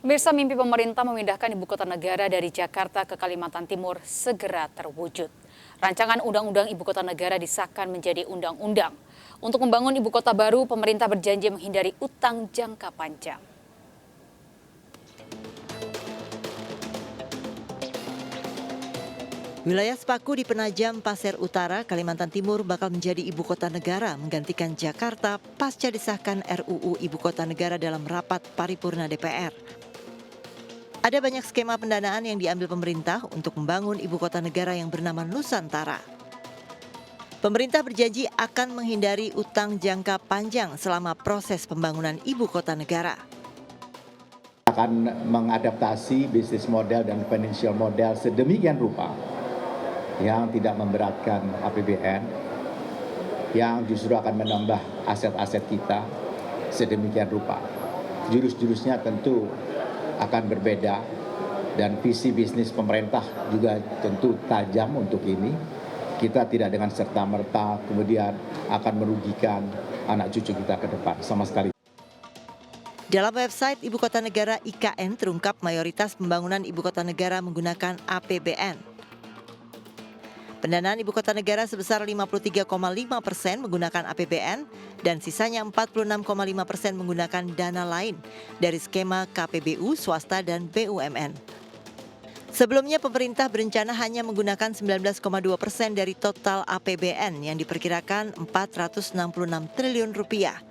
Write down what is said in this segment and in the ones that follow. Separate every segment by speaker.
Speaker 1: Pemirsa, mimpi pemerintah memindahkan ibu kota negara dari Jakarta ke Kalimantan Timur segera terwujud. Rancangan Undang-Undang Ibu Kota Negara disahkan menjadi undang-undang. Untuk membangun ibu kota baru, pemerintah berjanji menghindari utang jangka panjang.
Speaker 2: Wilayah Sepaku di Penajam, Pasir Utara, Kalimantan Timur bakal menjadi ibu kota negara menggantikan Jakarta pasca disahkan RUU Ibu Kota Negara dalam rapat paripurna DPR. Ada banyak skema pendanaan yang diambil pemerintah untuk membangun ibu kota negara yang bernama Nusantara. Pemerintah berjanji akan menghindari utang jangka panjang selama proses pembangunan ibu kota negara.
Speaker 3: Akan mengadaptasi bisnis model dan financial model sedemikian rupa yang tidak memberatkan APBN, yang justru akan menambah aset-aset kita sedemikian rupa. Jurus-jurusnya tentu akan berbeda dan visi bisnis pemerintah juga tentu tajam untuk ini. Kita tidak dengan serta-merta kemudian akan merugikan anak cucu kita ke depan sama sekali.
Speaker 2: Dalam website Ibu Kota Negara IKN terungkap mayoritas pembangunan ibu kota negara menggunakan APBN. Pendanaan ibu kota negara sebesar 53,5% menggunakan APBN dan sisanya 46,5% menggunakan dana lain dari skema KPBU, swasta, dan BUMN. Sebelumnya pemerintah berencana hanya menggunakan 19,2% dari total APBN yang diperkirakan 466 triliun rupiah.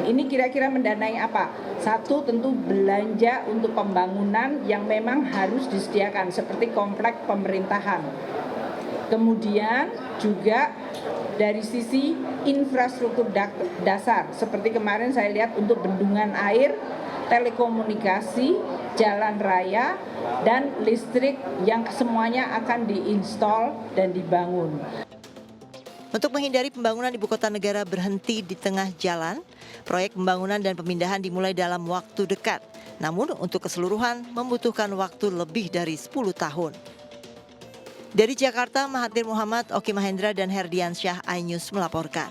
Speaker 4: Ini kira-kira mendanai apa? Satu, tentu belanja untuk pembangunan yang memang harus disediakan seperti komplek pemerintahan. Kemudian juga dari sisi infrastruktur dasar seperti kemarin saya lihat untuk bendungan air, telekomunikasi, jalan raya, dan listrik yang semuanya akan diinstal dan dibangun.
Speaker 2: Untuk menghindari pembangunan ibu kota negara berhenti di tengah jalan, proyek pembangunan dan pemindahan dimulai dalam waktu dekat. Namun untuk keseluruhan membutuhkan waktu lebih dari 10 tahun. Dari Jakarta, Mahathir Mohamad, Oki Mahendra, dan Herdiansyah, iNews melaporkan.